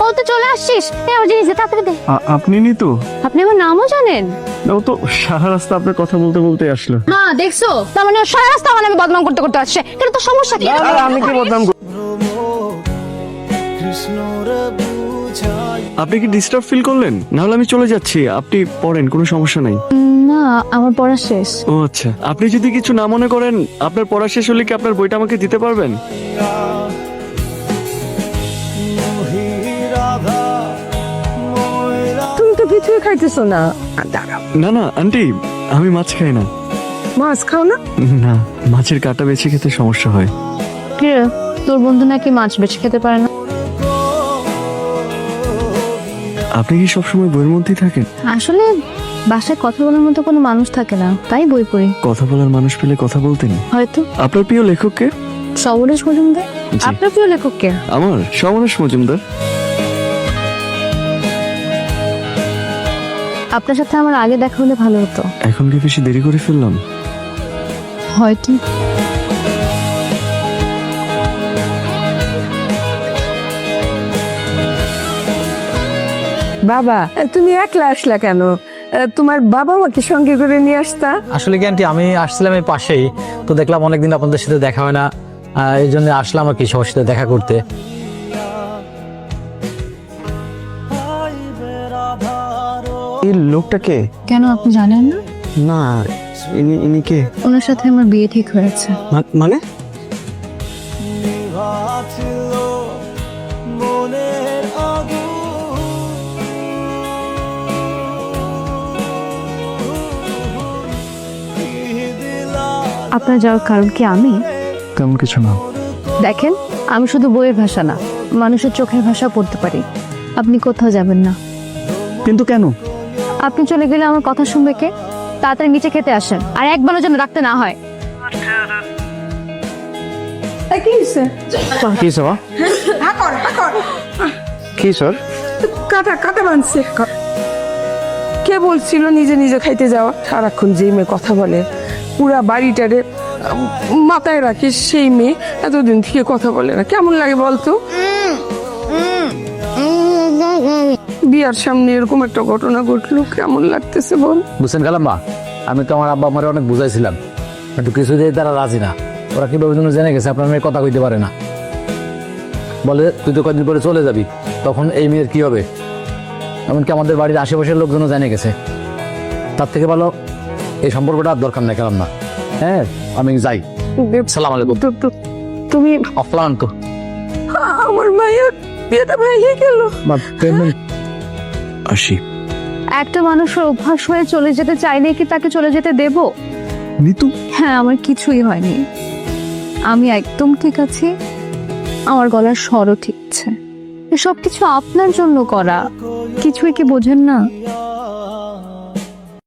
ও তো চলে আসছিস, আমার জিনিস দে, তাড়াতাড়ি দে। আপনি নি তো? আপনি আমার নামও জানেন? ও তো সারা রাস্তা আপনার কথা বলতে বলতে আসলো। হ্যাঁ দেখছো, তার মানে সারা রাস্তা আমার আমি বদনাম করতে করতে আসছে। এটা তো সমস্যা কি? আমি কি বদনাম আপনি কি ডিস্টার্ব ফিল করলেন? নাহলে আমি চলে যাচ্ছি, আপনি পড়েন, কোনো সমস্যা নাই। না, আমার পড়া শেষ। ও আচ্ছা, আপনি যদি কিছু না মনে করেন, আপনার পড়া শেষ হলে কি আপনার বইটা আমাকে দিতে পারবেন? তুমি তো কিছুই খাইতেছো না। না না আন্টি, আমি মাছ খাই না। মাছ খাও না? না, মাছের কাঁটা বেছে খেতে সমস্যা হয়। কি রে, তোর বন্ধু নাকি মাছ বেছে খেতে পারে না? আপনি কি সবসময় বইয়ের মধ্যেই থাকেন? আসলে বাসায় কথা বলার মতো কোনো মানুষ থাকে না, তাই বই পড়ি। কথা বলার মানুষ পেলে কথা বলতেন। হয়তো। আপনার প্রিয় লেখক কে? সমরেশ মজুমদার। জি। আপনার প্রিয় লেখক কে? আমার সমরেশ মজুমদার। আপনার সাথে আমার আগে দেখা হলে ভালো হতো। এখন কি বেশি দেরি করে ফেললাম? হয়তো। বাবা, তুমি একলা আসলা কেন? তোমার বাবা মাকে সঙ্গে করে নিয়ে আসতা। আসলে কি আন্টি, আমি আসছিলাম এই পাশেই, তো দেখলাম অনেকদিন আপনাদের সাথে দেখা হয় না, এই জন্য আসলাম আর কি সবার সাথে দেখা করতে। এই লোকটাকে? কেন, আপনি জানেন না? না, ইনি কে? ওনার সাথে আমার বিয়ে ঠিক হয়েছে। মানে? আপনার যাওয়ার কারণ কি আমি? তেমন কিছু না। দেখেন, আমি শুধু বইয়ের ভাষা না, মানুষের চোখের ভাষা পড়তে পারি। আপনি কোথাও যাবেন না। কিন্তু কেন? আপনি চলে গেলে আমার কথা শুনবে কে? তাড়াতাড়ি নিচে খেতে আসেন, আর একবারও যেন রাখতে না হয়। কি হইছে? কি স্যার? কি স্যার? কাটা কাটা বানছে। কে বলছিল নিজে নিজে খাইতে যাওয়া? সারাক্ষণ যেই মেয়ে কথা বলে, পুরা বাড়িটারে মাথায় রাখে, সেই মেয়ে এতদিন থেকে কথা বলে না। কেমন লাগে বলতো? বিয়ার সামনে এরকম একটা ঘটনা ঘটলো, কেমন লাগতেছে বল? বুঝছেন খালাম্মা, আমি তো আমার আব্বা আমার অনেক বুঝাইছিলাম, কিন্তু কিছুতেই তারা রাজি না। ওরা কিভাবে যেন জেনে গেছে আপনার মেয়ে কথা কইতে পারে না। বলে তুই তো কদিন পরে চলে যাবি, তখন এই মেয়ের কি হবে? এমনকি আমাদের বাড়ির আশেপাশের লোকজনও জেনে গেছে। তার থেকে ভালো এই সম্পর্কটা আর দরকার নাই খালাম্মা। হ্যাঁ, আমি যাই। সালাম আলাইকুম। তুমি অক্লান্ত। আমার মায়ের বিয়েটা ভেঙে গেল। আসি। একটা মানুষের অভ্যাস হয়ে চলে যেতে চাইলে কি তাকে চলে যেতে দেব? নিতু, হ্যাঁ, আমার কিছুই হয়নি, আমি একদম ঠিক আছি। আমার গলার স্বরও ঠিক আছে। এসব কিছু আপনার জন্য করা, কিছুই কি বোঝেন না?